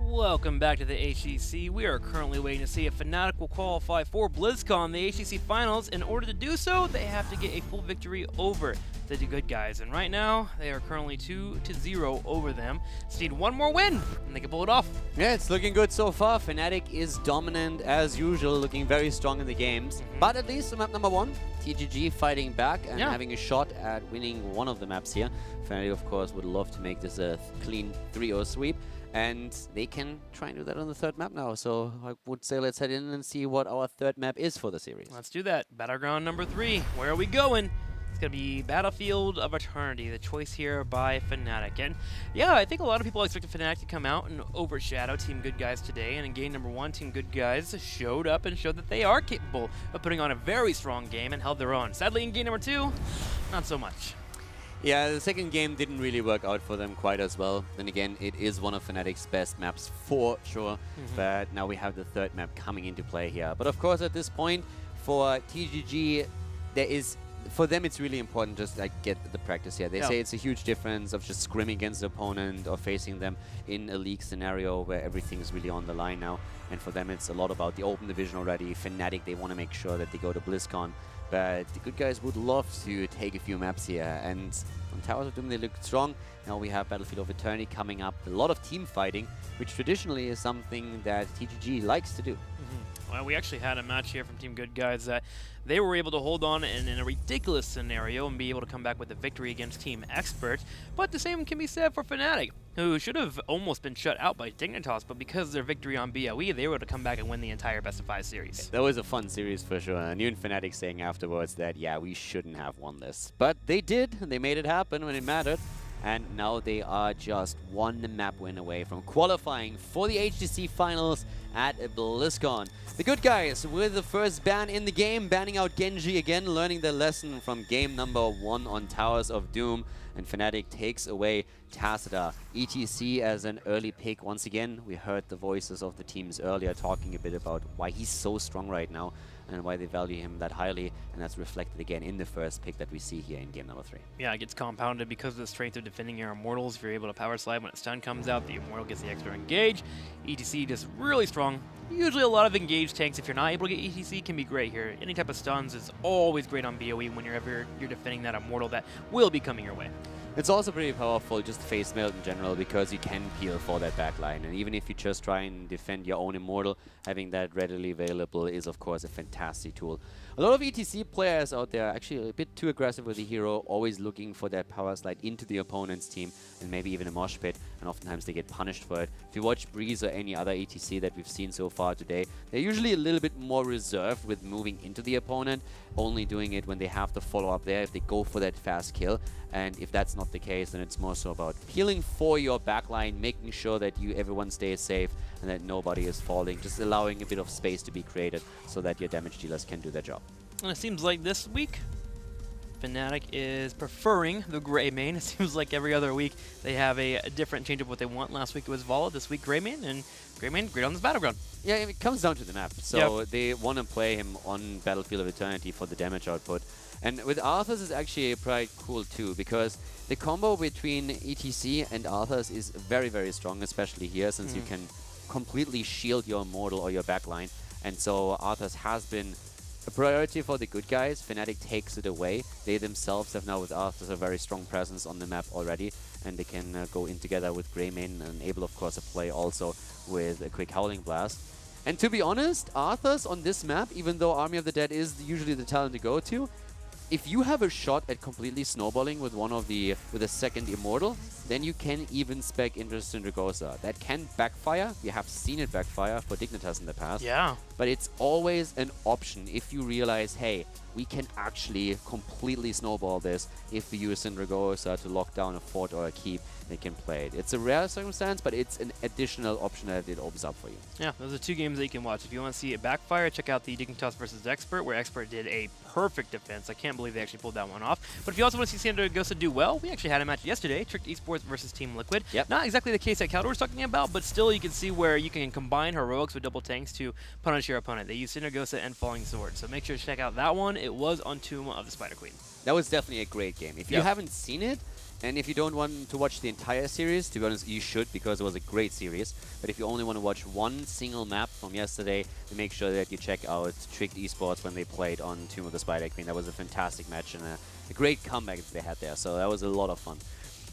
Welcome back to the HGC. We are currently waiting to see if Fnatic will qualify for BlizzCon, the HGC Finals. In order to do so, they have to get a full victory over the good guys. And right now, they are currently 2-0 over them. Just need one more win, and they can pull it off. Yeah, it's looking good so far. Fnatic is dominant as usual, looking very strong in the games. But at least on map number 1, TGG fighting back and having a shot at winning one of the maps here. Fnatic, of course, would love to make this a clean 3-0 sweep. And they can try and do that on the third map now. So I would say let's head in and see what our third map is for the series. Let's do that. Battleground number 3. Where are we going? It's going to be Battlefield of Eternity, the choice here by Fnatic. And yeah, I think a lot of people expected Fnatic to come out and overshadow Team Good Guys today. And in game number 1, Team Good Guys showed up and showed that they are capable of putting on a very strong game and held their own. Sadly, in game number 2, not so much. Yeah, the second game didn't really work out for them quite as well. Then again, it is one of Fnatic's best maps for sure. But now we have the third map coming into play here. But of course, at this point, for TGG, for them, it's really important just like get the practice here. They say it's a huge difference of just scrimming against the opponent or facing them in a league scenario where everything's really on the line now. And for them, it's a lot about the open division already. Fnatic, they want to make sure that they go to BlizzCon. But the good guys would love to take a few maps here. And on Towers of Doom, they look strong. Now we have Battlefield of Eternity coming up. A lot of team fighting, which traditionally is something that TGG likes to do. Well, we actually had a match here from Team Good Guys that they were able to hold on in a ridiculous scenario and be able to come back with a victory against Team Expert. But the same can be said for Fnatic, who should have almost been shut out by Dignitas, but because of their victory on BOE, they were able to come back and win the entire best-of-5 series. That was a fun series for sure. And even Fnatic saying afterwards that, yeah, we shouldn't have won this. But they did, and they made it happen when it mattered. And now they are just one map win away from qualifying for the HGC Finals at BlizzCon. The good guys with the first ban in the game, banning out Genji again, learning their lesson from game number 1 on Towers of Doom. And Fnatic takes away Tacita. ETC as an early pick. Once again, we heard the voices of the teams earlier talking a bit about why he's so strong right now and why they value him that highly, and that's reflected again in the first pick that we see here in game number 3. Yeah, it gets compounded because of the strength of defending your Immortals. If you're able to power slide when its stun comes out, the Immortal gets the extra engage. ETC just really strong. Usually a lot of engaged tanks, if you're not able to get ETC, can be great here. Any type of stuns is always great on BOE whenever you're defending that Immortal that will be coming your way. It's also pretty powerful, just face melt in general, because you can peel for that backline. And even if you just try and defend your own Immortal, having that readily available is, of course, a fantastic tool. A lot of ETC players out there are actually a bit too aggressive with the hero, always looking for that power slide into the opponent's team, and maybe even a mosh pit, and oftentimes they get punished for it. If you watch Breeze or any other ETC that we've seen so far today, they're usually a little bit more reserved with moving into the opponent, only doing it when they have to follow up there, if they go for that fast kill. And if that's not the case, then it's more so about peeling for your backline, making sure that everyone stays safe and that nobody is falling, just allowing a bit of space to be created so that your damage dealers can do their job. And it seems like this week, Fnatic is preferring the Grey main. It seems like every other week they have a different change of what they want. Last week it was Vala, this week Grey main, and Grey main great on this Battleground. Yeah, it comes down to the map. So they want to play him on Battlefield of Eternity for the damage output. And with Arthas is actually quite cool too, because the combo between ETC and Arthas is very, very strong, especially here, since you can completely shield your Immortal or your backline. And so Arthas has been a priority for the good guys. Fnatic takes it away. They themselves have now with Arthas a very strong presence on the map already, and they can go in together with Grey main and able, of course, to play also with a quick Howling Blast. And to be honest, Arthas on this map, even though Army of the Dead is usually the talent to go to, if you have a shot at completely snowballing with with a second Immortal, then you can even spec into Syndragosa. That can backfire. We have seen it backfire for Dignitas in the past. Yeah. But it's always an option if you realize, hey, we can actually completely snowball this if we use Syndragosa to lock down a fort or a keep. They can play it. It's a rare circumstance, but it's an additional option that it opens up for you. Yeah, those are 2 games that you can watch. If you want to see it backfire, check out the Dignitas versus Expert, where Expert did a perfect defense. I can't believe they actually pulled that one off. But if you also want to see Syndragosa do well, we actually had a match yesterday, Tricked Esports versus Team Liquid. Yep. Not exactly the case that Caldor was talking about, but still you can see where you can combine heroics with double tanks to punish your opponent. They use Syndragosa and Falling Sword, so make sure to check out that one. It was on Tomb of the Spider Queen. That was definitely a great game. If you haven't seen it, And if you don't want to watch the entire series, to be honest, you should, because it was a great series. But if you only want to watch one single map from yesterday, then make sure that you check out Tricked Esports when they played on Tomb of the Spider Queen. That was a fantastic match and a great comeback that they had there. So that was a lot of fun.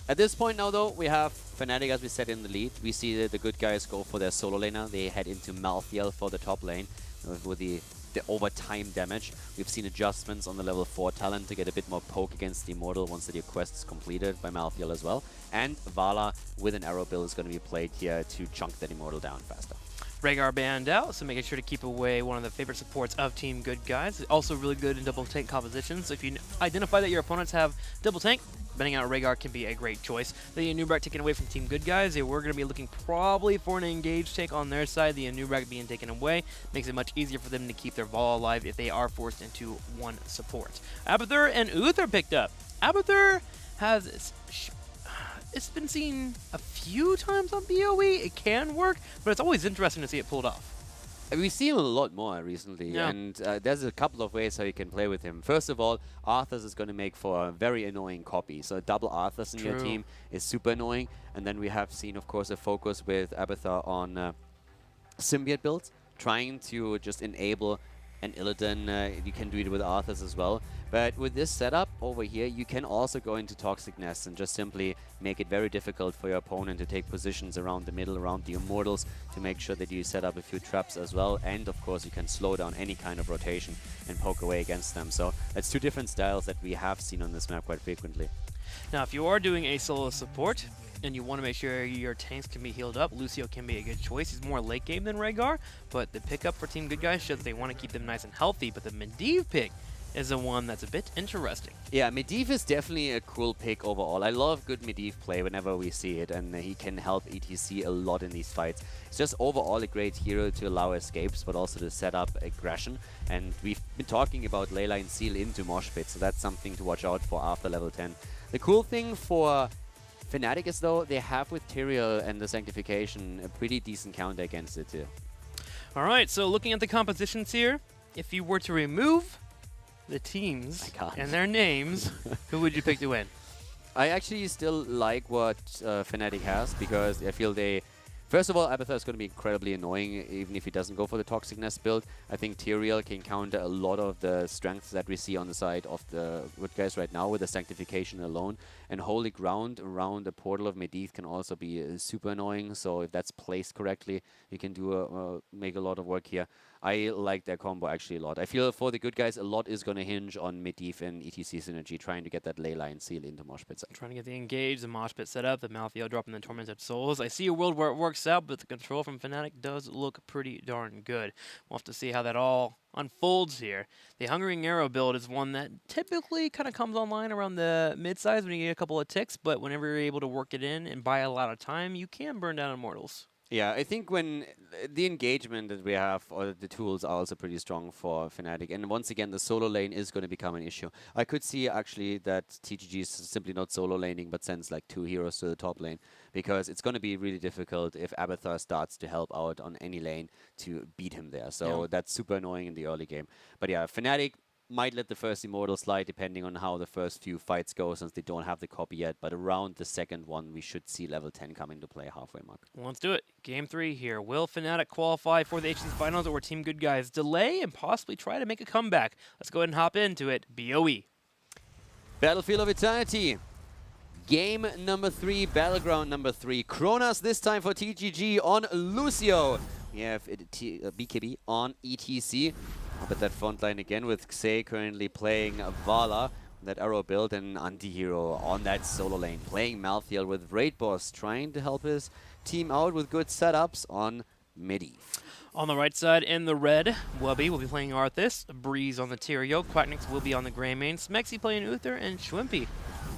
At this point now, though, we have Fnatic, as we said, in the lead. We see that the good guys go for their solo laner. They head into Malthael for the top lane with the overtime damage. We've seen adjustments on the level 4 talent to get a bit more poke against the Immortal once the quest is completed by Malthael as well. And Vala with an arrow build is going to be played here to chunk that Immortal down faster. Rhaegar banned out, so making sure to keep away one of the favorite supports of Team Good Guys. Also really good in double tank compositions. So if you identify that your opponents have double tank, banning out Rhaegar can be a great choice. The Anubrak taken away from Team Good Guys. They were going to be looking probably for an engaged tank on their side. The Anubrak being taken away makes it much easier for them to keep their Vala alive if they are forced into one support. Abathur and Uther picked up. Abathur has... It's been seen a few times on BOE. It can work, but it's always interesting to see it pulled off. We see him a lot more recently, and there's a couple of ways how you can play with him. First of all, Arthas is going to make for a very annoying copy. So double Arthas in your team is super annoying. And then we have seen, of course, a focus with Abathur on symbiote builds, trying to just enable an Illidan. You can do it with Arthas as well. But with this setup over here, you can also go into Toxic Nest and just simply make it very difficult for your opponent to take positions around the middle, around the Immortals, to make sure that you set up a few traps as well. And of course, you can slow down any kind of rotation and poke away against them. So that's two different styles that we have seen on this map quite frequently. Now, if you are doing a solo support, and you want to make sure your tanks can be healed up, Lucio can be a good choice. He's more late game than Rhaegar, but the pickup for Team Good Guys shows that they want to keep them nice and healthy, but the Medivh pick is the one that's a bit interesting. Yeah, Medivh is definitely a cool pick overall. I love good Medivh play whenever we see it, and he can help ETC a lot in these fights. It's just overall a great hero to allow escapes, but also to set up aggression. And we've been talking about Leyline Seal into Mosh Pit, so that's something to watch out for after level 10. The cool thing for Fnatic is, though, they have with Tyrael and the Sanctification a pretty decent counter against it too. Alright, so looking at the compositions here, if you were to remove the teams and their names, who would you pick to win? I actually still like what Fnatic has, because I feel they... First of all, Abathur is going to be incredibly annoying, even if he doesn't go for the Toxic Nest build. I think Tyrael can counter a lot of the strengths that we see on the side of the good guys right now with the Sanctification alone. And Holy Ground around the portal of Medivh can also be super annoying. So if that's placed correctly, you can do make a lot of work here. I like their combo actually a lot. I feel for the good guys, a lot is going to hinge on Medivh and ETC synergy, trying to get that Leyline Seal into Mosh Pit. Trying to get the engage, the Mosh Pit set up, the Malthael dropping the Tormented Souls. I see a world where it works out, but the control from Fnatic does look pretty darn good. We'll have to see how that all unfolds here. The Hungering Arrow build is one that typically kind of comes online around the mid-size when you get a couple of ticks, but whenever you're able to work it in and buy a lot of time, you can burn down Immortals. Yeah, I think when the engagement that we have, or the tools, are also pretty strong for Fnatic. And once again, the solo lane is going to become an issue. I could see actually that TGG is simply not solo laning, but sends like 2 heroes to the top lane, because it's going to be really difficult if Abathur starts to help out on any lane to beat him there. So that's super annoying in the early game. But yeah, Fnatic might let the first Immortal slide depending on how the first few fights go, since they don't have the copy yet. But around the second one, we should see level 10 come into play halfway mark. Let's do it. Game 3 here. Will Fnatic qualify for the HGC Finals, or Team Good Guys delay and possibly try to make a comeback? Let's go ahead and hop into it. BOE. Battlefield of Eternity. Game number 3, Battleground number 3. Kronos this time for TGG on Lucio. We have BKB on ETC. Up at that front line again with Xay currently playing Vala, that arrow build, and anti-hero on that solo lane. Playing Malthael with Raid Boss, trying to help his team out with good setups on Medivh. On the right side in the red, Wubby will be playing Arthas, Breeze on the Tyrael, Quacknix will be on the Grey Mane, Smexy playing Uther, and Schwimpy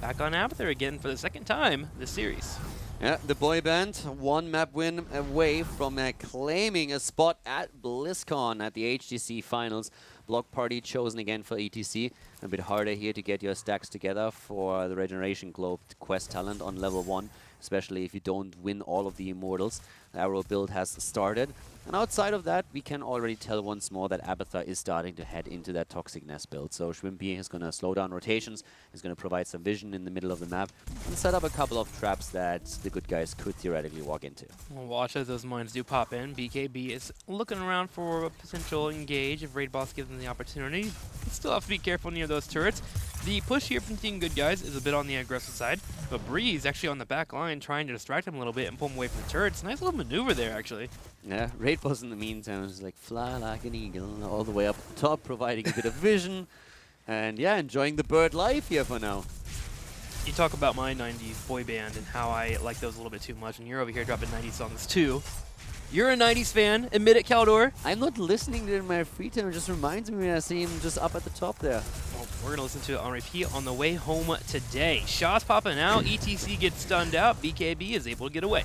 back on Abathur again for the second time this series. Yeah, the boy band, one map win away from claiming a spot at BlizzCon at the HGC Finals. Block party chosen again for ETC. A bit harder here to get your stacks together for the Regeneration Globe quest talent on level 1. especially if you don't win all of the Immortals. The Arrow build has started. And outside of that, we can already tell once more that Abathur is starting to head into that Toxic Nest build. So Shrimpy is going to slow down rotations, is going to provide some vision in the middle of the map, and set up a couple of traps that the good guys could theoretically walk into. We'll watch as those mines do pop in. BKB is looking around for a potential engage if Raid Boss gives them the opportunity. But still have to be careful near those turrets. The push here from Team Good Guys is a bit on the aggressive side, but Breeze actually on the back line trying to distract him a little bit and pull him away from the turrets. Nice little maneuver there, actually. Yeah, Raid Boss in the meantime is like fly like an eagle all the way up the top, providing a bit of vision. And yeah, enjoying the bird life here for now. You talk about my 90s boy band and how I like those a little bit too much, and you're over here dropping 90s songs too. You're a 90s fan, admit it, Caldor. I'm not listening to it in my free time, it just reminds me when I see him just up at the top there. Well, we're going to listen to it on repeat on the way home today. Shots popping out, ETC gets stunned out, BKB is able to get away.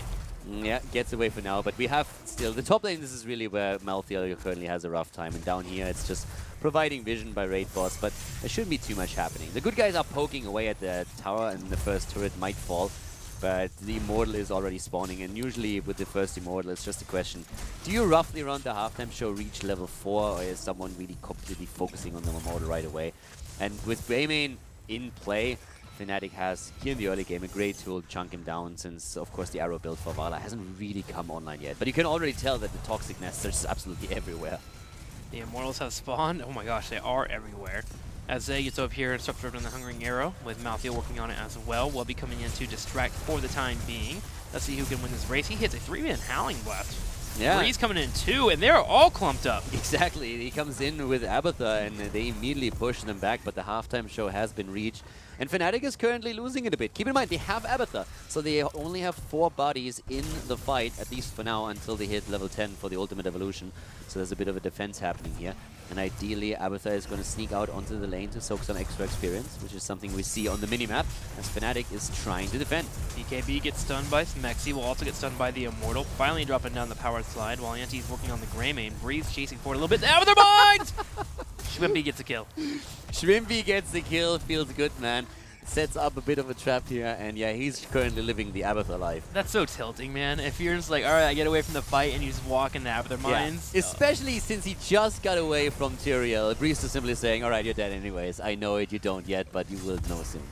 Yeah, gets away for now, but we have still the top lane. This is really where Malthael currently has a rough time, and down here it's just providing vision by Raid Boss, but there shouldn't be too much happening. The good guys are poking away at the tower, and the first turret might fall, but the Immortal is already spawning, and usually with the first Immortal, it's just a question. Do you roughly around the halftime show reach level 4, or is someone really completely focusing on the Immortal right away? And with Greymane in play, Fnatic has, here in the early game, a great tool to chunk him down, since, of course, the arrow build for Vala hasn't really come online yet. But you can already tell that the Toxic Nests are just absolutely everywhere. The Immortals have spawned. Oh my gosh, they are everywhere. As Zay gets up here and starts driven the Hungering Arrow, with Malthael working on it as well. Will be coming in to distract for the time being. Let's see who can win this race. He hits a 3-man Howling Blast. Yeah. Breeze coming in too, and they're all clumped up. Exactly. He comes in with Abathur, and they immediately push them back, but the halftime show has been reached. And Fnatic is currently losing it a bit. Keep in mind, they have Abathur, so they only have 4 bodies in the fight, at least for now, until they hit level 10 for the ultimate evolution. So there's a bit of a defense happening here. And ideally, Abathur is going to sneak out onto the lane to soak some extra experience, which is something we see on the minimap, as Fnatic is trying to defend. BKB gets stunned by Smexy, will also get stunned by the Immortal, finally dropping down the power slide while Anti's working on the Greymane. Breeze chasing forward a little bit. Abathur binds! Shrimpy gets a kill. Shrimpy gets the kill, feels good, man. Sets up a bit of a trap here, and yeah, he's currently living the Abathur life. That's so tilting, man. If you're just like, alright, I get away from the fight, and you just walk in the Abathur mines. Yeah. Especially since he just got away from Tyrael. Breeze is simply saying, alright, you're dead anyways. I know it, you don't yet, but you will know soon.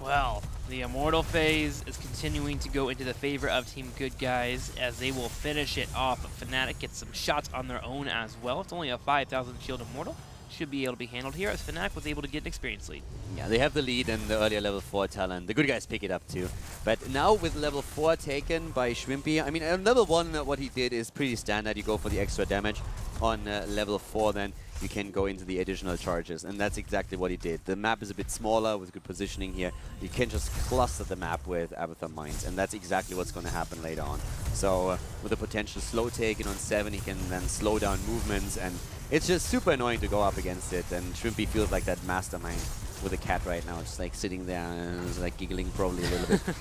Well, the Immortal phase is continuing to go into the favor of Team Good Guys, as they will finish it off. Fnatic gets some shots on their own as well. It's only a 5,000 shield Immortal. Should be able to be handled here, as Fnatic was able to get an experience lead. Yeah, they have the lead and the earlier level 4 talent. The good guys pick it up too. But now with level 4 taken by Shrimpy, I mean, on level 1, what he did is pretty standard. You go for the extra damage. On level 4, then you can go into the additional charges, and that's exactly what he did. The map is a bit smaller with good positioning here. You can just cluster the map with Abathur mines, and that's exactly what's going to happen later on. So with a potential slow taken on 7, he can then slow down movements, and it's just super annoying to go up against it. And Shrimpy feels like that mastermind with a cat right now, just like sitting there and like giggling probably a little bit.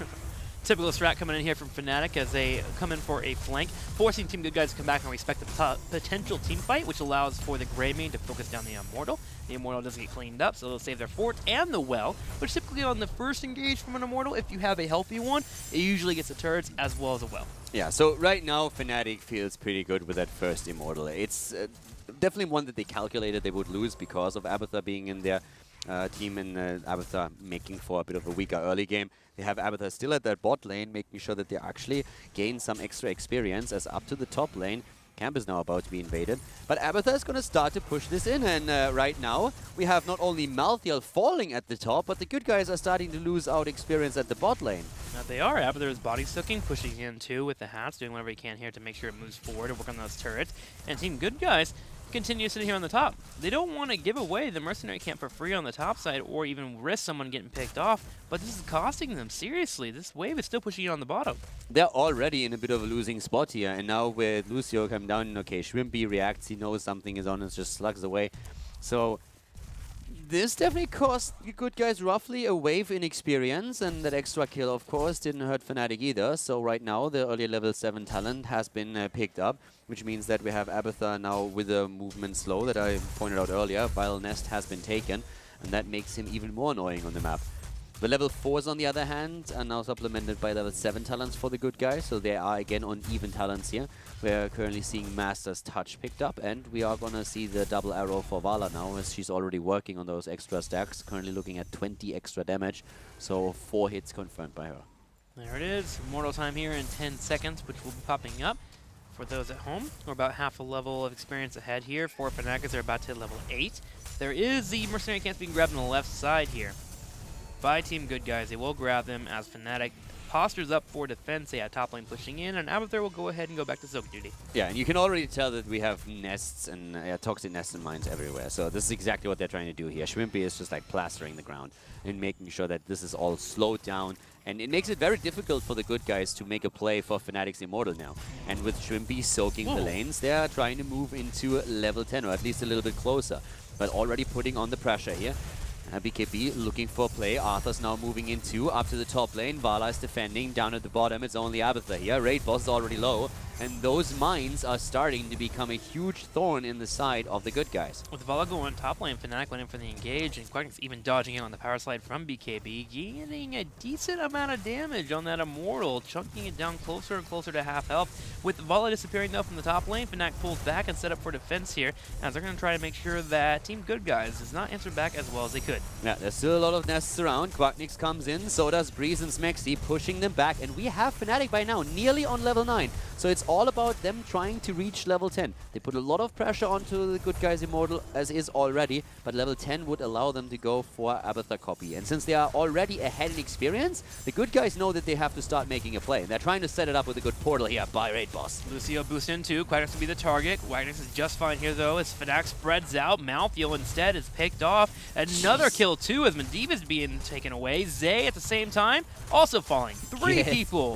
Typical strat coming in here from Fnatic as they come in for a flank, forcing Team Good Guys to come back and respect the potential team fight, which allows for the Greymane to focus down the Immortal. The Immortal doesn't get cleaned up, so they'll save their fort and the well, which typically on the first engage from an Immortal, if you have a healthy one, it usually gets the turrets as well as a well. Yeah, so right now Fnatic feels pretty good with that first Immortal. It's definitely one that they calculated they would lose because of Abathur being in their team, and Abathur making for a bit of a weaker early game. They have Abathur still at that bot lane, making sure that they actually gain some extra experience, as up to the top lane, camp is now about to be invaded. But Abathur is going to start to push this in, and right now we have not only Malthael falling at the top, but the good guys are starting to lose out experience at the bot lane. Now they are. Abathur is body sooking, pushing in too with the hats, doing whatever he can here to make sure it moves forward and work on those turrets. And Team Good Guys continue sitting here on the top. They don't want to give away the mercenary camp for free on the top side or even risk someone getting picked off, but this is costing them seriously. This wave is still pushing you on the bottom. They're already in a bit of a losing spot here, and now with Lucio come down, okay, Shrimpy reacts, he knows something is on and just slugs away. So this definitely cost the good guys roughly a wave in experience, and that extra kill, of course, didn't hurt Fnatic either. So right now, the early level 7 talent has been picked up, which means that we have Abathur now with a movement slow that I pointed out earlier. Vile Nest has been taken, and that makes him even more annoying on the map. The level 4s, on the other hand, are now supplemented by level 7 talents for the good guys, so they are again on even talents here. We're currently seeing Master's Touch picked up, and we are gonna see the double arrow for Vala now, as she's already working on those extra stacks, currently looking at 20 extra damage, so 4 hits confirmed by her. There it is. Immortal time here in 10 seconds, which will be popping up. For those at home, we're about half a level of experience ahead here. For Fnatic, they're about to hit level 8. There is the Mercenary Camps being grabbed on the left side here by Team Good Guys. They will grab them as Fnatic postures up for defense. They have top lane pushing in, and Abathur will go ahead and go back to soak duty. Yeah, and you can already tell that we have nests and toxic nests and mines everywhere. So this is exactly what they're trying to do here. Shrimpy is just like plastering the ground and making sure that this is all slowed down. And it makes it very difficult for the good guys to make a play for Fnatic's Immortal now. And with Shrimpy soaking the lanes, they are trying to move into level 10, or at least a little bit closer. But already putting on the pressure here. BKB looking for play. Arthur's now moving into up to the top lane. Vala is defending. Down at the bottom, it's only Abathur here. Raid boss is already low. And those mines are starting to become a huge thorn in the side of the good guys. With Vala going top lane, Fnatic went in for the engage, and Quacking's even dodging in on the power slide from BKB, getting a decent amount of damage on that Immortal, chunking it down closer and closer to half health. With Vala disappearing though from the top lane, Fnatic pulls back and set up for defense here, as they're going to try to make sure that Team Good Guys does not answer back as well as they could. Yeah, there's still a lot of nests around. Quacknix comes in, so does Breeze and Smexy, pushing them back, and we have Fnatic by now nearly on level 9. So it's all about them trying to reach level 10. They put a lot of pressure onto the good guys Immortal as is already, but level 10 would allow them to go for Abathur copy. And since they are already ahead in experience, the good guys know that they have to start making a play. And they're trying to set it up with a good portal here by Raid Boss. Lucio boosts in too. Quacking's will be the target. Quacking's is just fine here though, as Fnatic spreads out. Malthael instead is picked off. Another kill too, as Medivh is being taken away. Zay at the same time also falling. 3 people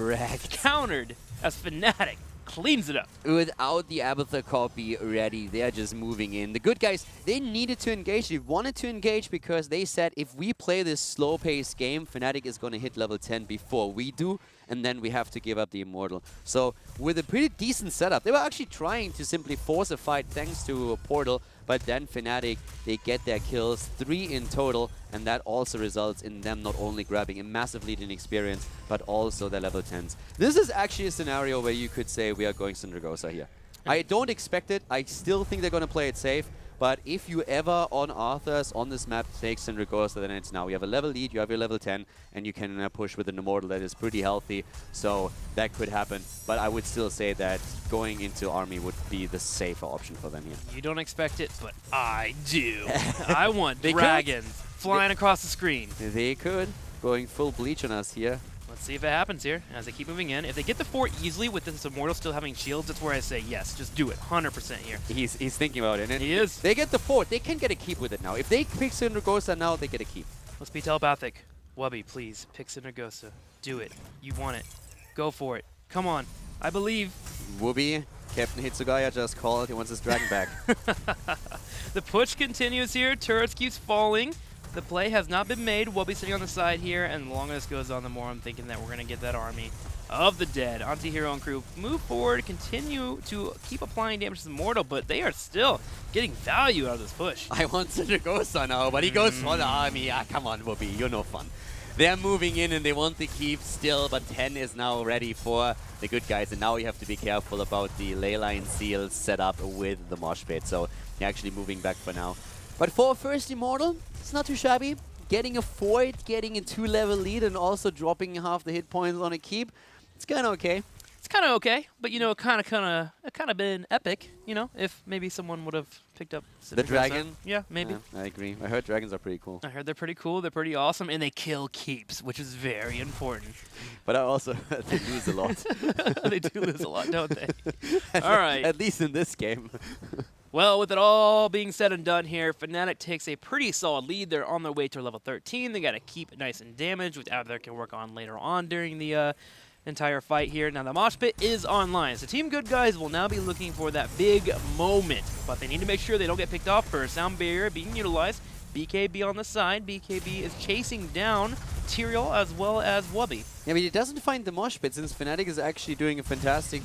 countered as Fnatic cleans it up. Without the Abathur copy ready, they're just moving in. The good guys, they needed to engage. They wanted to engage because they said, if we play this slow-paced game, Fnatic is going to hit level 10 before we do, and then we have to give up the Immortal. So with a pretty decent setup, they were actually trying to simply force a fight thanks to a portal, but then Fnatic, they get their kills, 3 in total, and that also results in them not only grabbing a massive lead in experience, but also their level 10s. This is actually a scenario where you could say we are going Syndragosa here. I don't expect it. I still think they're going to play it safe. But if you ever on Arthur's on this map take Syndragosa, then it's now. You have a level lead, you have your level 10, and you can push with an Immortal that is pretty healthy. So that could happen. But I would still say that going into Army would be the safer option for them here. You don't expect it, but I do. I want dragons flying across the screen. They could. Going full Bleach on us here. Let's see if it happens here as they keep moving in. If they get the fort easily with this Immortal still having shields, that's where I say yes, just do it, 100% here. He's thinking about it. And he is. They get the fort. They can get a keep with it now. If they pick Syndragosa now, they get a keep. Let's be telepathic. Wubby, please, pick Syndragosa. Do it. You want it. Go for it. Come on. I believe. Wubby, Captain Hitsugaya just called. He wants his dragon back. The push continues here. Turrets keeps falling. The play has not been made. Wubby sitting on the side here, and the longer this goes on, the more I'm thinking that we're going to get that army of the dead. Anti-hero and crew move forward, continue to keep applying damage to the Immortal, but they are still getting value out of this push. I want Syndragosa now, but he goes for the army. Ah, come on, Wubby, you're no fun. They're moving in and they want to keep still, but 10 is now ready for the good guys. And now you have to be careful about the ley line seal set up with the mosh pit. So you're actually moving back for now. But for a first Immortal, it's not too shabby. Getting a fort, getting a 2-level lead, and also dropping half the hit points on a keep, it's kind of okay. It's kind of okay, but you know, it kind of been epic. You know, if maybe someone would have picked up the dragon. Yeah, maybe. Yeah, I agree. I heard dragons are pretty cool. I heard they're pretty cool. They're pretty awesome, and they kill keeps, which is very important. But I also heard they lose a lot. They do lose a lot, don't they? All right. At least in this game. Well, with it all being said and done here, Fnatic takes a pretty solid lead. They're on their way to level 13. They got to keep nice and damaged, which Abathur can work on later on during the entire fight here. Now, the mosh pit is online, so Team Good Guys will now be looking for that big moment, but they need to make sure they don't get picked off. For sound barrier being utilized, BKB on the side. BKB is chasing down Tyrael as well as Wubby. Yeah, but he doesn't find the mosh pit since Fnatic is actually doing a fantastic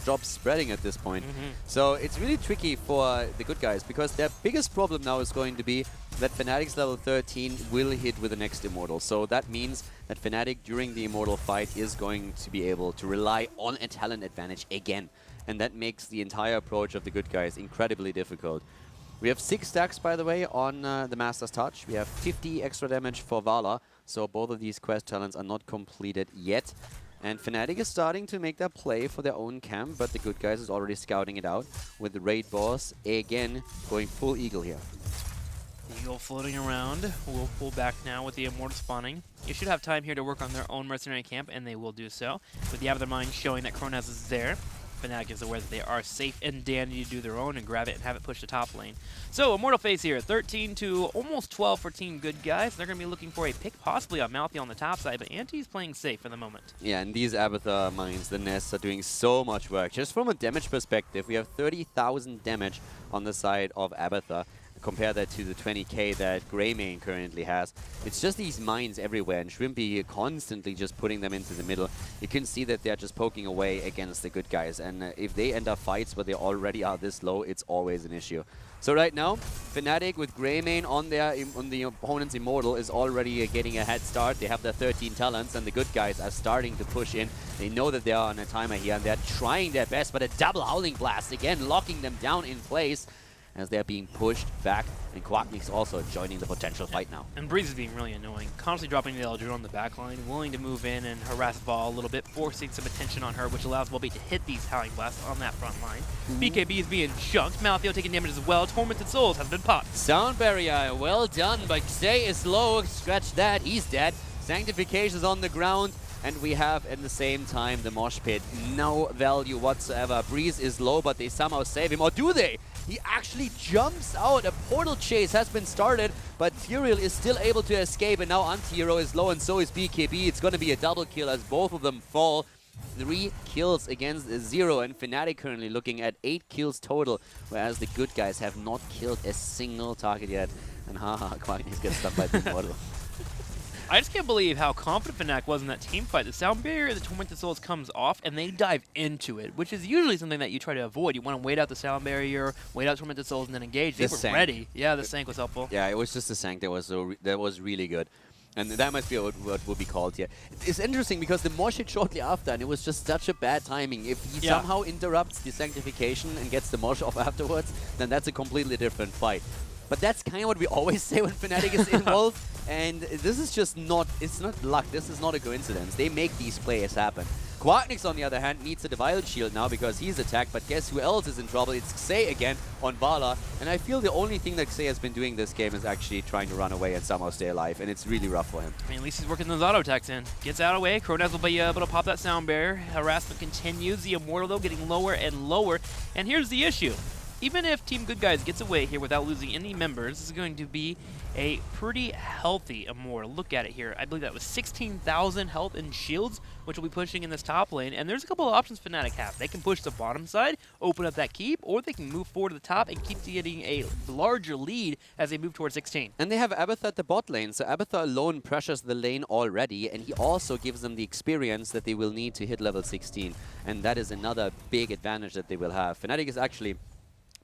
job spreading at this point. So it's really tricky for the good guys because their biggest problem now is going to be that Fnatic's level 13 will hit with the next Immortal. So that means that Fnatic during the Immortal fight is going to be able to rely on a talent advantage again. And that makes the entire approach of the good guys incredibly difficult. We have 6 stacks, by the way, on the Master's Touch. We have 50 extra damage for Vala, so both of these quest talents are not completed yet. And Fnatic is starting to make their play for their own camp, but the good guys is already scouting it out, with the raid boss again going full Eagle here. Eagle floating around. We'll pull back now with the Immortal spawning. You should have time here to work on their own mercenary camp, and they will do so. With the Abathur Mine showing that Kronaz is there. Fnatic is aware that they are safe and dandy to do their own and grab it and have it push the top lane. So, Immortal phase here, 13 to almost 12 for Team Good Guys. They're going to be looking for a pick, possibly on Malthy on the top side, but Anti's playing safe for the moment. Yeah, and these Abathur mines, the nests, are doing so much work. Just from a damage perspective, we have 30,000 damage on the side of Abathur. Compare that to the 20k that Greymane currently has. It's just these mines everywhere, and Shrimpy constantly just putting them into the middle. You can see that they're just poking away against the good guys, and if they end up fights where they already are this low, it's always an issue. So right now, Fnatic with Greymane on the opponent's Immortal is already getting a head start. They have their 13 talents, and the good guys are starting to push in. They know that they are on a timer here, and they're trying their best, but a double Howling Blast, again, locking them down in place as they're being pushed back, and Quacknik's also joining the potential fight now. And Breeze is being really annoying, constantly dropping the Eldritch on the backline, willing to move in and harass Vol a little bit, forcing some attention on her, which allows Wubby to hit these Howling Blasts on that front line. BKB is being chunked, Maltheo taking damage as well, Tormented Souls has been popped. Sound Barrier, well done, but Xay is low, scratch that, he's dead. Sanctification is on the ground, and we have at the same time the Mosh Pit. No value whatsoever. Breeze is low, but they somehow save him, or do they? He actually jumps out. A portal chase has been started, but Tyrael is still able to escape, and now Anti-Hero is low, and so is BKB. It's going to be a double kill as both of them fall. 3 kills against 0, and Fnatic currently looking at 8 kills total, whereas the good guys have not killed a single target yet. And haha, Quacknik gets stuck by the Immortal. I just can't believe how confident Fnatic was in that team fight. The Sound Barrier, the Tormented Souls comes off, and they dive into it, which is usually something that you try to avoid. You want to wait out the Sound Barrier, wait out Tormented Souls, and then engage. They were ready. Yeah, the Sank was helpful. Yeah, it was just the Sank that was really good. And that must be what would be called here. It's interesting because the Mosh hit shortly after, and it was just such a bad timing. If he somehow interrupts the Sanctification and gets the Mosh off afterwards, then that's a completely different fight. But that's kind of what we always say when Fnatic is involved. And this is just not, it's not luck, this is not a coincidence. They make these plays happen. Quacknik, on the other hand, needs a Divide Shield now because he's attacked, but guess who else is in trouble? It's Xay again on Vala, and I feel the only thing that Xay has been doing this game is actually trying to run away and somehow stay alive, and it's really rough for him. I mean, at least he's working those auto attacks in. Gets out of the way, Kronaz will be able to pop that Sound Barrier. Harassment continues, the Immortal though getting lower and lower, and here's the issue. Even if Team Good Guys gets away here without losing any members, this is going to be a pretty healthy Immortal. Look at it here. I believe that was 16,000 health and shields, which will be pushing in this top lane. And there's a couple of options Fnatic have. They can push the bottom side, open up that keep, or they can move forward to the top and keep getting a larger lead as they move towards 16. And they have Abathur at the bot lane, so Abathur alone pressures the lane already, and he also gives them the experience that they will need to hit level 16. And that is another big advantage that they will have. Fnatic is actually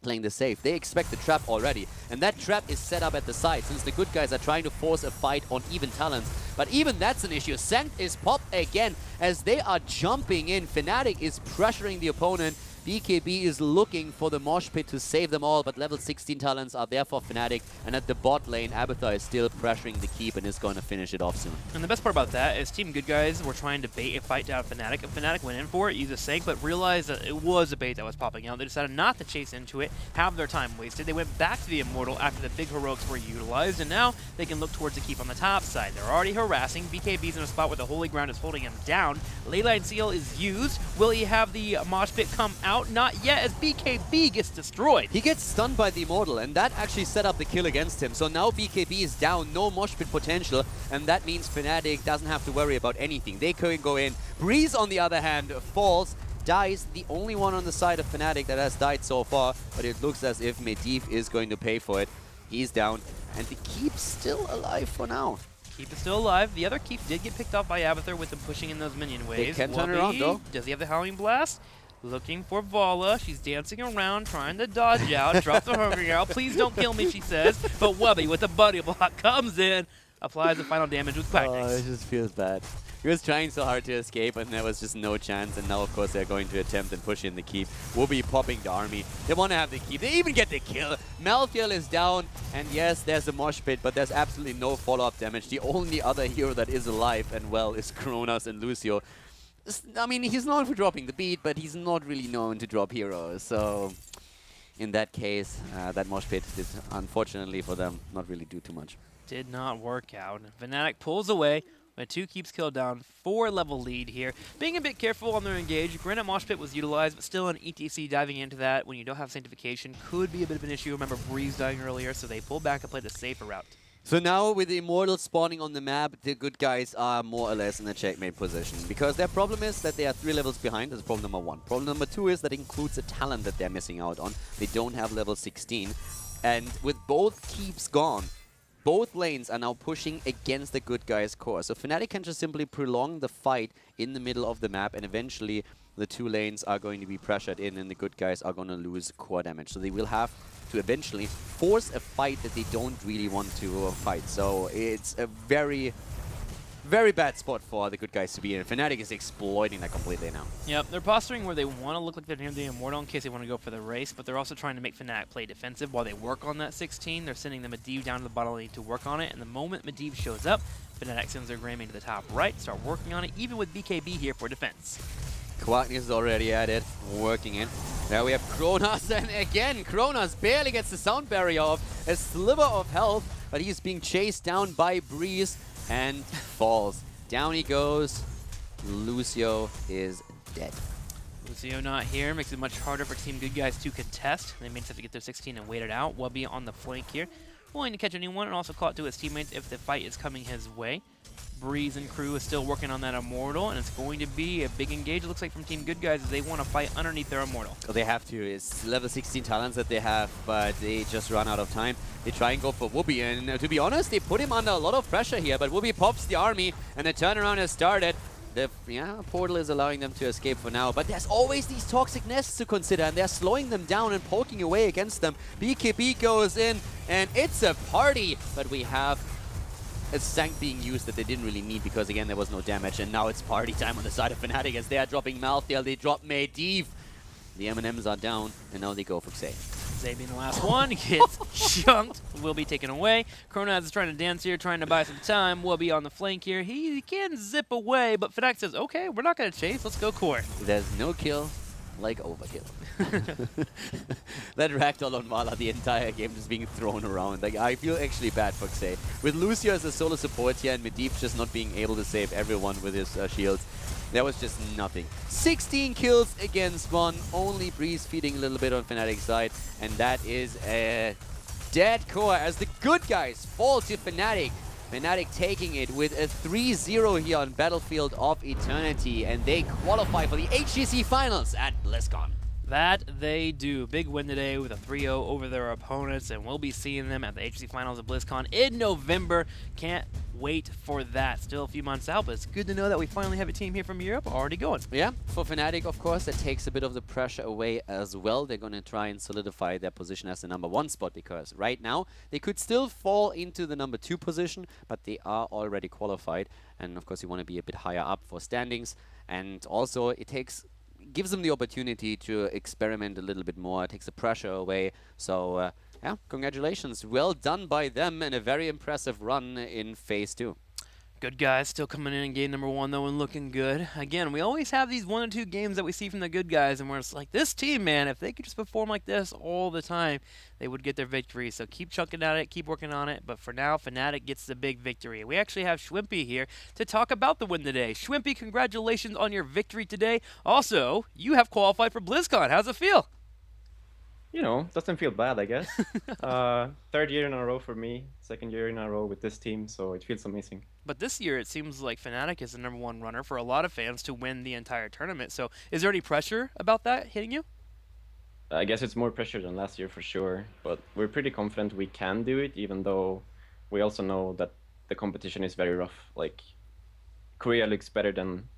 playing the safe. They expect the trap already, and that trap is set up at the side since the good guys are trying to force a fight on even talents. But even that's an issue. Sanct is popped again as they are jumping in. Fnatic is pressuring the opponent. BKB is looking for the Mosh Pit to save them all, but level 16 talents are there for Fnatic, and at the bot lane, Abathur is still pressuring the keep and is going to finish it off soon. And the best part about that is Team Good Guys were trying to bait a fight down Fnatic, and Fnatic went in for it, used a Sank, but realized that it was a bait that was popping out. They decided not to chase into it, have their time wasted. They went back to the Immortal after the big heroics were utilized, and now they can look towards the keep on the top side. They're already harassing. BKB's in a spot where the Holy Ground is holding him down. Leyline Seal is used. Will he have the Mosh Pit come out? Not yet, as BKB gets destroyed. He gets stunned by the Immortal, and that actually set up the kill against him. So now BKB is down, no Mosh Pit potential, and that means Fnatic doesn't have to worry about anything. They can go in. Breeze, on the other hand, falls, dies, the only one on the side of Fnatic that has died so far, but it looks as if Medivh is going to pay for it. He's down, and the keep's still alive for now. Keep is still alive. The other Keep did get picked off by Abathur with them pushing in those minion waves. They can turn around, though. Does he have the Howling Blast? Looking for Vala. She's dancing around, trying to dodge out. Drop the Hungry Arrow. Please don't kill me, she says. But Wubby with the buddy block comes in, applies the final damage with Quacknix. Oh, it just feels bad. He was trying so hard to escape, and there was just no chance. And now, of course, they're going to attempt and push in the keep. Wubby popping the army. They want to have the keep. They even get the kill. Malthael is down, and yes, there's a mosh pit, but there's absolutely no follow-up damage. The only other hero that is alive and well is Kronos and Lucio. I mean, he's known for dropping the beat, but he's not really known to drop heroes. So, in that case, that mosh pit did, unfortunately for them, not really do too much. Did not work out. Fnatic pulls away. With 2 keeps killed down, 4-level lead here. Being a bit careful on their engage. Granted, Mosh Pit was utilized, but still an ETC diving into that when you don't have Sanctification could be a bit of an issue. Remember Breeze dying earlier, so they pulled back and played a safer route. So now with the Immortals spawning on the map, the good guys are more or less in a checkmate position. Because their problem is that they are 3 levels behind. That's problem number 1. Problem number 2 is that includes a talent that they're missing out on. They don't have level 16. And with both keeps gone, both lanes are now pushing against the good guys' core. So Fnatic can just simply prolong the fight in the middle of the map, and eventually the 2 lanes are going to be pressured in, and the good guys are going to lose core damage. So they will have to eventually force a fight that they don't really want to fight. So it's a very, very bad spot for the good guys to be in. Fnatic is exploiting that completely now. Yep, they're posturing where they want to look like they're near the Immortal in case they want to go for the race, but they're also trying to make Fnatic play defensive while they work on that 16. They're sending the Medivh down to the bottom lane to work on it, and the moment Medivh shows up, Fnatic sends their Greymane to the top right, start working on it, even with BKB here for defense. Quacknix is already at it, working in. Now we have Kronos, and again, Kronos barely gets the sound barrier off. A sliver of health, but he's being chased down by Breeze and falls. Down he goes. Lucio is dead. Lucio not here, makes it much harder for Team Good Guys to contest. They may just have to get their 16 and wait it out. Wubby on the flank here, willing to catch anyone and also call it to his teammates if the fight is coming his way. Breeze and crew is still working on that Immortal, and it's going to be a big engage, it looks like, from Team Good Guys as they want to fight underneath their Immortal. Oh, they have to. It's level 16 talents that they have, but they just run out of time. They try and go for Wubby, and to be honest, they put him under a lot of pressure here, but Wubby pops the army, and the turnaround has started. The portal is allowing them to escape for now, but there's always these toxic nests to consider, and they're slowing them down and poking away against them. BKB goes in, and it's a party, but we have a Sank being used that they didn't really need because, again, there was no damage, and now it's party time on the side of Fnatic as they are dropping Malthael, they drop Medivh. The M&Ms are down, and now they go for Xay. Xay being the last one, gets chunked, will be taken away. Kronos is trying to dance here, trying to buy some time. Will be on the flank here. He can zip away, but Fnatic says, okay, we're not going to chase, let's go core. There's no kill like overkill. That ragdoll on Vala the entire game just being thrown around. Like, I feel actually bad for Xay. With Lucio as a solo support here and Medivh just not being able to save everyone with his shields, there was just nothing. 16 kills against 1, only Breeze feeding a little bit on Fnatic's side, and that is a dead core as the good guys fall to Fnatic. Fnatic taking it with a 3-0 here on Battlefield of Eternity, and they qualify for the HGC Finals at BlizzCon. That they do. Big win today with a 3-0 over their opponents, and we'll be seeing them at the HGC Finals at BlizzCon in November. Can't wait for that. Still a few months out, but it's good to know that we finally have a team here from Europe already going. Yeah, for Fnatic, of course, that takes a bit of the pressure away as well. They're going to try and solidify their position as the #1 spot, because right now they could still fall into the #2 position, but they are already qualified. And of course, you want to be a bit higher up for standings. And also, it gives them the opportunity to experiment a little bit more. It takes the pressure away. So, yeah, congratulations. Well done by them, and a very impressive run in Phase 2. Good guys still coming in game #1 though and looking good. Again, we always have these 1 or 2 games that we see from the good guys, and we're just like, this team, man, if they could just perform like this all the time, they would get their victory. So keep chunking at it, keep working on it. But for now, Fnatic gets the big victory. We actually have Schwimpy here to talk about the win today. Schwimpy, congratulations on your victory today. Also, you have qualified for BlizzCon. How's it feel? You know, doesn't feel bad, I guess. 3rd year in a row for me, 2nd year in a row with this team, so it feels amazing. But this year, it seems like Fnatic is the #1 runner for a lot of fans to win the entire tournament. So is there any pressure about that hitting you? I guess it's more pressure than last year for sure, but we're pretty confident we can do it, even though we also know that the competition is very rough. Like, Korea looks better than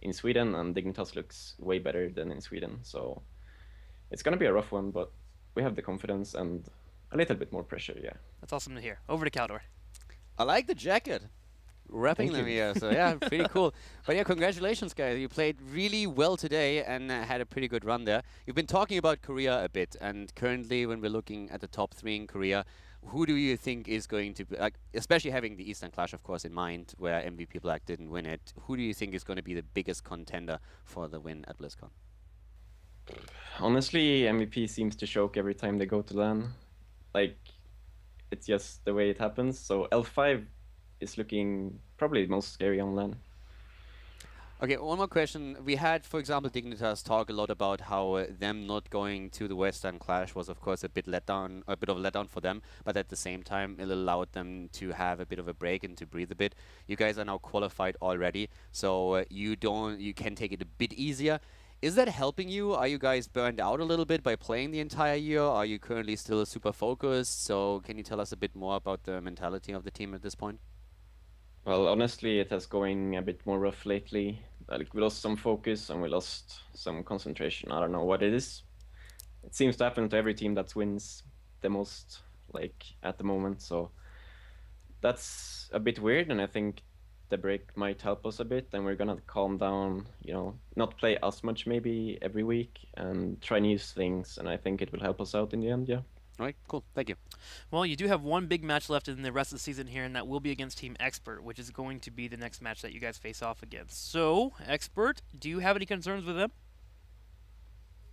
in Sweden, and Dignitas looks way better than in Sweden. So it's gonna be a rough one, but we have the confidence and a little bit more pressure. Yeah. That's awesome to hear. Over to Caldor. I like the jacket. Wrapping Thank them you. here, so yeah, pretty cool. But yeah, congratulations, guys. You played really well today and had a pretty good run there. You've been talking about Korea a bit, and currently, when we're looking at the top 3 in Korea, who do you think is going to be, like, especially having the Eastern Clash, of course, in mind, where MVP Black didn't win it? Who do you think is going to be the biggest contender for the win at BlizzCon? Honestly, MVP seems to choke every time they go to LAN. Like, it's just the way it happens. So L5 is looking probably most scary on LAN. Okay, one more question. We had, for example, Dignitas talk a lot about how them not going to the Western Clash was, of course, a bit of a letdown for them. But at the same time, it allowed them to have a bit of a break and to breathe a bit. You guys are now qualified already, so you can take it a bit easier. Is that helping you? Are you guys burned out a little bit by playing the entire year? Are you currently still super focused? So can you tell us a bit more about the mentality of the team at this point? Well, honestly, it has going a bit more rough lately. Like, we lost some focus and we lost some concentration. I don't know what it is. It seems to happen to every team that wins the most, like, at the moment. So that's a bit weird, and I think the break might help us a bit, and we're gonna calm down, you know, not play as much maybe every week and try new things, and I think it will help us out in the end, yeah. All right, cool. Thank you. Well, you do have one big match left in the rest of the season here, and that will be against Team Expert, which is going to be the next match that you guys face off against. So, Expert, do you have any concerns with them?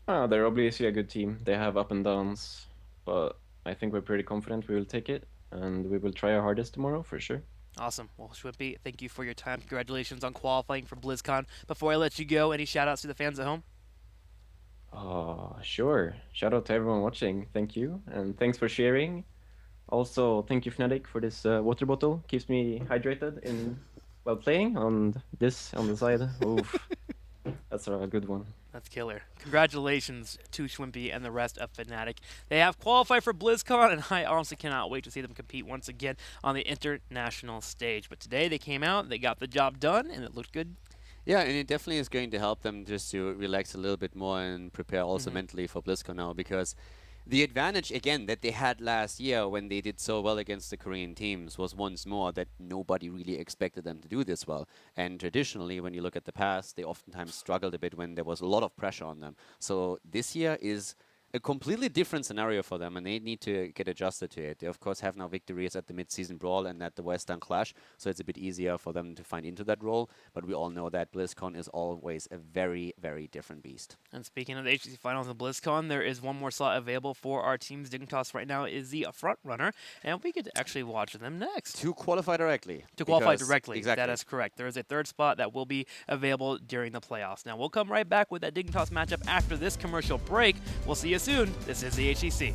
They're obviously a good team. They have up and downs, but I think we're pretty confident we will take it, and we will try our hardest tomorrow for sure. Awesome. Well, Schwimpy, thank you for your time. Congratulations on qualifying for BlizzCon. Before I let you go, any shout-outs to the fans at home? Sure. Shout out to everyone watching. Thank you, and thanks for sharing. Also, thank you, Fnatic, for this water bottle. Keeps me hydrated while playing. On this on the side. Oof, that's a good one. That's killer. Congratulations to Schwimpy and the rest of Fnatic. They have qualified for BlizzCon, and I honestly cannot wait to see them compete once again on the international stage. But today they came out, they got the job done, and it looked good. Yeah, and it definitely is going to help them just to relax a little bit more and prepare also mentally for BlizzCon now, because the advantage, again, that they had last year when they did so well against the Korean teams was once more that nobody really expected them to do this well. And traditionally, when you look at the past, they oftentimes struggled a bit when there was a lot of pressure on them. So this year is a completely different scenario for them, and they need to get adjusted to it. They, of course, have now victories at the mid-season brawl and at the Western Clash, so it's a bit easier for them to find into that role. But we all know that BlizzCon is always a very, very different beast. And speaking of the HGC Finals and BlizzCon, there is one more slot available for our teams. Dignitas right now is the front runner, and we get to actually watch them next. To qualify directly. To qualify directly. Exactly. That is correct. There is a third spot that will be available during the playoffs. Now, we'll come right back with that Dignitas matchup after this commercial break. We'll see you soon. This is the HGC.